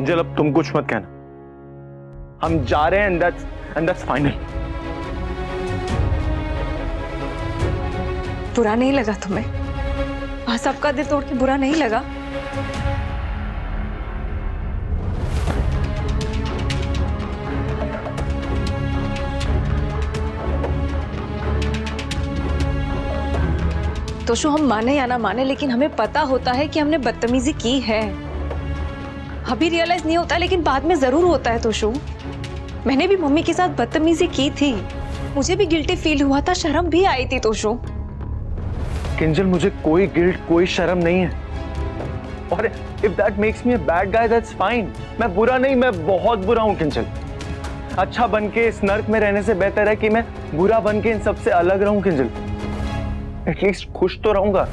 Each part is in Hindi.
किंजल अब तुम कुछ मत कहना, हम जा रहे हैं and that's final. बुरा नहीं लगा तुम्हें? हाँ, सबका दिल तोड़ के बुरा नहीं लगा? तो शो हम माने या ना माने, लेकिन हमें पता होता है कि हमने बदतमीजी की है। अभी रियलाइज नहीं होता, लेकिन बाद में जरूर होता है। तो शो मैंने भी मम्मी के साथ बदतमीजी की थी, मुझे भी गिल्टी फील हुआ था, शर्म भी आई थी। तो शो किंजल, मुझे कोई गिल्ट, कोई शर्म नहीं है। और if that makes me a bad guy, that's fine. मैं बुरा नहीं, मैं बहुत बुरा हूँ किंजल। अच्छा बन के इस नर्क में रहने से बेहतर है कि मैं बुरा बन के इन सबसे अलग रहूं किंजल। एटलीस्ट खुश तो रहूंगा।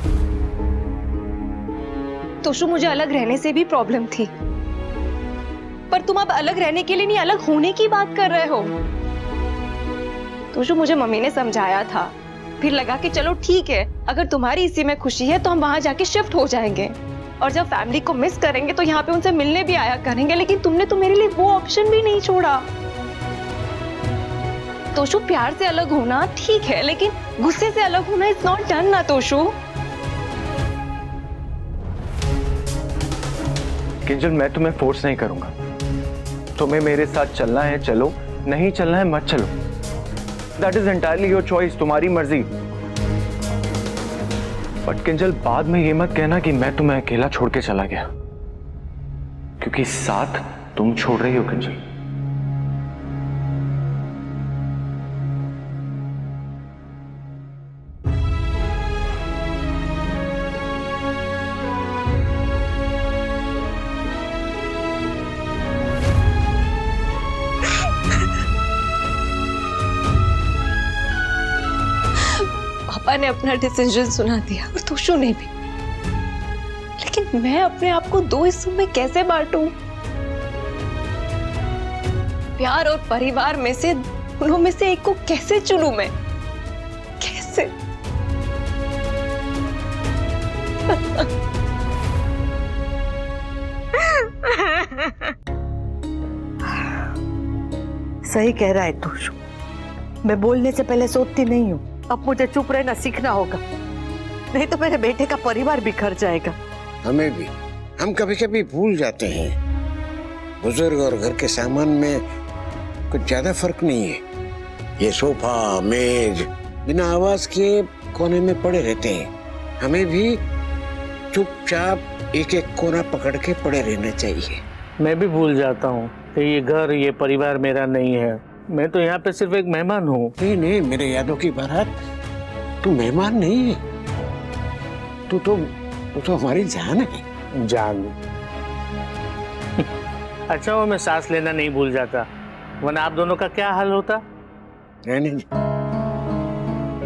तोशु, मुझे अलग रहने से भी प्रॉब्लम थी, पर तुम अब अलग रहने के लिए नहीं, अलग होने की बात कर रहे हो। तोशु, मुझे मम्मी ने समझाया था, फिर लगा कि चलो ठीक है, अगर तुम्हारी इसी में खुशी है तो हम वहां जाके शिफ्ट हो जाएंगे, और जब फैमिली को मिस करेंगे तो यहाँ पे उनसे मिलने भी आया करेंगे। लेकिन तुमने तो मेरे लिए वो ऑप्शन भी नहीं छोड़ा। तोशु, प्यार से अलग होना ठीक है, लेकिन गुस्से से अलग होना इज नॉट डन ना। तोशु किंजल, मैं तुम्हें फोर्स नहीं करूंगा। तुम्हें मेरे साथ चलना है चलो, नहीं चलना है मत चलो। That is entirely your choice, तुम्हारी मर्जी। बट किंजल, बाद में ये मत कहना कि मैं तुम्हें अकेला छोड़ के चला गया, क्योंकि साथ तुम छोड़ रही हो किंजल। पापा ने अपना डिसीजन सुना दिया और तोशु ने भी, लेकिन मैं अपने आप को दो हिस्सों में कैसे बांटूं? प्यार और परिवार में से दोनों में से एक को कैसे चुनूं मैं? कैसे? सही कह रहा है तोशु, मैं बोलने से पहले सोचती नहीं हूँ। अब मुझे चुप रहना सीखना होगा, नहीं तो मेरे बेटे का परिवार बिखर जाएगा। हमें भी, हम कभी कभी भूल जाते हैं, बुजुर्ग और घर के सामान में कुछ ज्यादा फर्क नहीं है। ये सोफा मेज बिना आवाज के कोने में पड़े रहते हैं। हमें भी चुपचाप एक एक कोना पकड़ के पड़े रहना चाहिए। मैं भी भूल जाता हूँ कि ये घर, ये परिवार मेरा नहीं है। मैं तो यहाँ पे सिर्फ एक मेहमान हूँ। नहीं नहीं, मेरे यादों की बारात, तू मेहमान नहीं है, तू तो हमारी जान है। जान? अच्छा वो मैं सांस लेना नहीं भूल जाता, वरना आप दोनों का क्या हाल होता? रहने दे,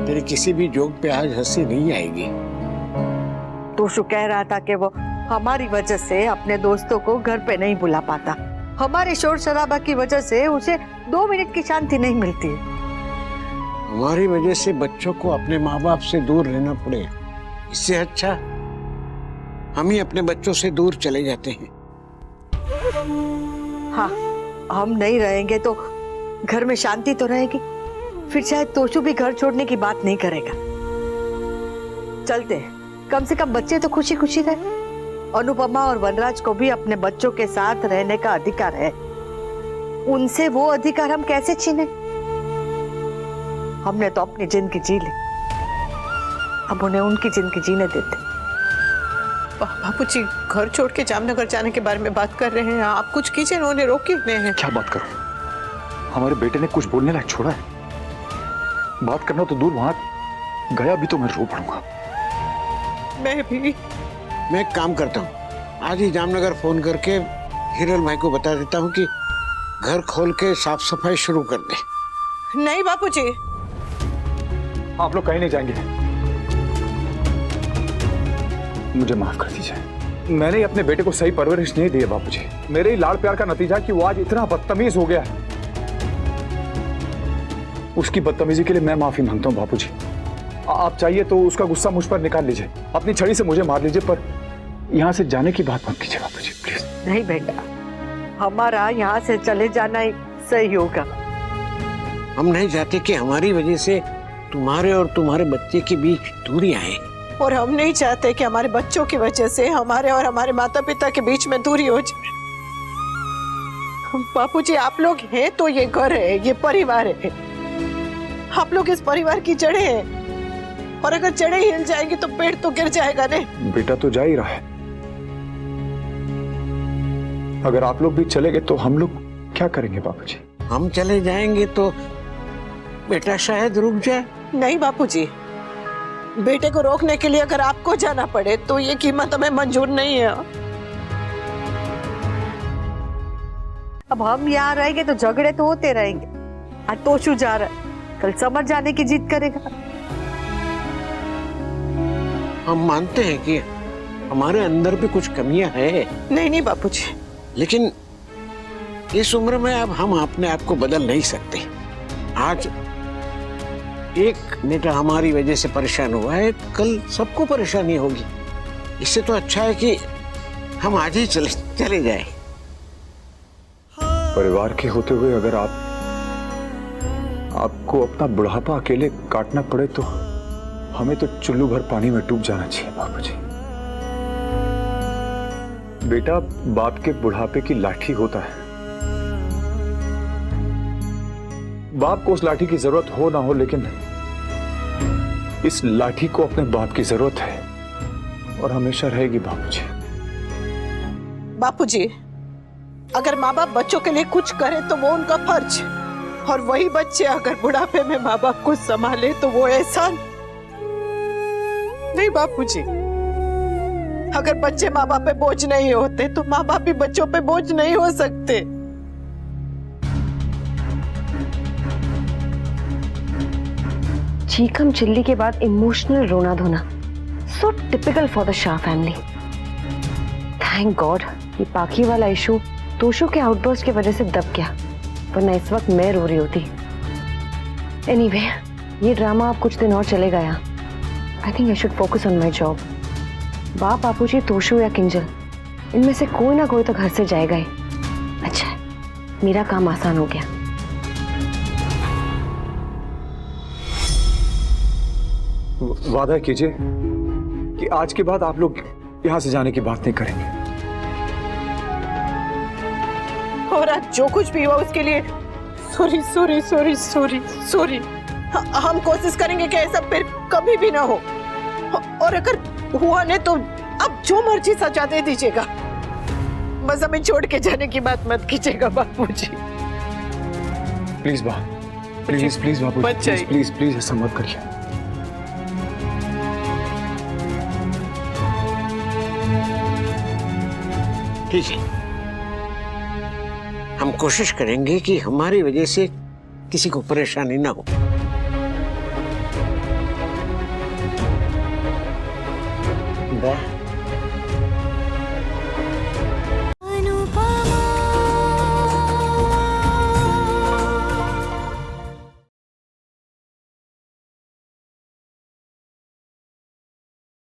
तेरी किसी भी जोक पे आज हंसी नहीं आएगी। तोशु कह रहा था कि वो हमारी वजह से अपने दोस्तों को घर पे नहीं बुला पाता। हमारे शोर शराबा की वजह से उसे 2 मिनट की शांति नहीं मिलती। हमारी वजह से बच्चों को अपने माँ बाप से दूर रहना पड़े, इससे अच्छा हम ही अपने बच्चों से दूर चले जाते हैं। हाँ, हम नहीं रहेंगे तो घर में शांति तो रहेगी, फिर शायद तोशु भी घर छोड़ने की बात नहीं करेगा। चलते हैं, कम से कम बच्चे तो खुशी खुशी रहे। अनुपमा और वनराज को भी अपने बच्चों के साथ रहने का अधिकार है, उनसे वो अधिकार हम कैसे छीने? हमने तो अपनी जिंदगी जी ली, अब उन्हें उनकी जिंदगी जीने देते। बापूजी घर छोड़ के जामनगर जाने के बारे में बात कर रहे हैं, आप कुछ कीजिए, उन्होंने रोके हुए हैं। क्या बात करो, हमारे बेटे ने कुछ बोलने लायक छोड़ा है? बात करना तो दूर, वहां गया भी तो मैं रो पड़ूंगा। मैं एक काम करता हूँ, आज ही जामनगर फोन करके हिरल भाई को बता देता हूँ कि घर खोल के साफ सफाई शुरू कर दे। नहीं बापूजी, आप लोग कहीं नहीं जाएंगे, मुझे माफ कर दीजिए। मैंने अपने बेटे को सही परवरिश नहीं दी है बापूजी। मेरे ही लाड़ प्यार का नतीजा कि वो आज इतना बदतमीज हो गया है। उसकी बदतमीजी के लिए मैं माफी मांगता हूँ बापूजी। आप चाहिए तो उसका गुस्सा मुझ पर निकाल लीजिए, अपनी छड़ी से मुझे मार लीजिए, पर यहाँ से जाने की बात मत कीजिए बापूजी, प्लीज। नहीं बेटा, हमारा यहाँ से चले जाना ही सही होगा। हम नहीं चाहते कि हमारी वजह से तुम्हारे और तुम्हारे बच्चे के बीच दूरी आए। और हम नहीं चाहते कि हमारे बच्चों की वजह से हमारे और हमारे माता पिता के बीच में दूरी हो जाए। बापूजी, आप लोग हैं तो ये घर है, ये परिवार है। आप लोग इस परिवार की जड़ें हैं, और अगर जड़ें हिल जाएंगी तो पेड़ तो गिर जाएगा ने। बेटा तो जा ही रहा है, अगर आप लोग भी चले गए तो हम लोग क्या करेंगे बापूजी? हम चले जाएंगे तो बेटा शायद रुक जाए। नहीं बापूजी, बेटे को रोकने के लिए अगर आपको जाना पड़े तो ये कीमत हमें मंजूर नहीं है। अब हम यहाँ रहेंगे तो झगड़े तो होते रहेंगे। आज तोशु जा रहा है, कल समझ जाने की जिद करेगा। हम मानते हैं कि हमारे अंदर भी कुछ कमियां हैं, नहीं नहीं बापूजी, लेकिन इस उम्र में अब हम अपने आप को बदल नहीं सकते। आज एक बेटा हमारी वजह से परेशान हुआ है, कल सबको परेशानी होगी। इससे तो अच्छा है कि हम आज ही चले जाएं। परिवार के होते हुए अगर आपको अपना बुढ़ापा अकेले काटना पड़े तो हमें तो चुल्लू भर पानी में डूब जाना चाहिए बापूजी। बेटा बाप के बुढ़ापे की लाठी होता है। बाप को उस लाठी की जरूरत हो ना हो, लेकिन इस लाठी को अपने बाप की जरूरत है और हमेशा रहेगी बापूजी। बापूजी, अगर माँ बाप बच्चों के लिए कुछ करे तो वो उनका फर्ज, और वही बच्चे अगर बुढ़ापे में माँ बाप को संभाले तो वो एहसान नहीं। बापूजी, अगर बच्चे माँ बाप पे बोझ नहीं होते तो माँ बाप भी बच्चों पे बोझ नहीं हो सकते। चीखम चिल्ली के बाद इमोशनल रोना धोना, so typical for the Shah family. Thank God ये पाखी वाला इशू तोशु के आउटबर्स्ट की वजह से दब गया, वरना इस वक्त मैं रो रही होती। एनीवे, ये ड्रामा अब कुछ दिन और चलेगा यहाँ। I think I should focus on my job. बाप, बापूजी, तोशु या किंजल, इनमें से कोई ना कोई तो घर से जाएगा ही। अच्छा है, मेरा काम आसान हो गया। वादा कीजिए कि आज के बाद आप लोग यहाँ से जाने की बात नहीं करेंगे। और आज जो कुछ भी हुआ उसके लिए sorry sorry sorry sorry sorry. हम कोशिश करेंगे कि ऐसा फिर कभी भी ना हो, और अगर हुआ ने तो अब जो मर्जी सजा दे दीजिएगा, बस हमें छोड़ के जाने की बात मत कीजिएगा Bapuji. Please please please Bapuji, please please please ऐसा मत करिए। ठीक है, हम कोशिश करेंगे कि हमारी वजह से किसी को परेशानी ना हो। वाह,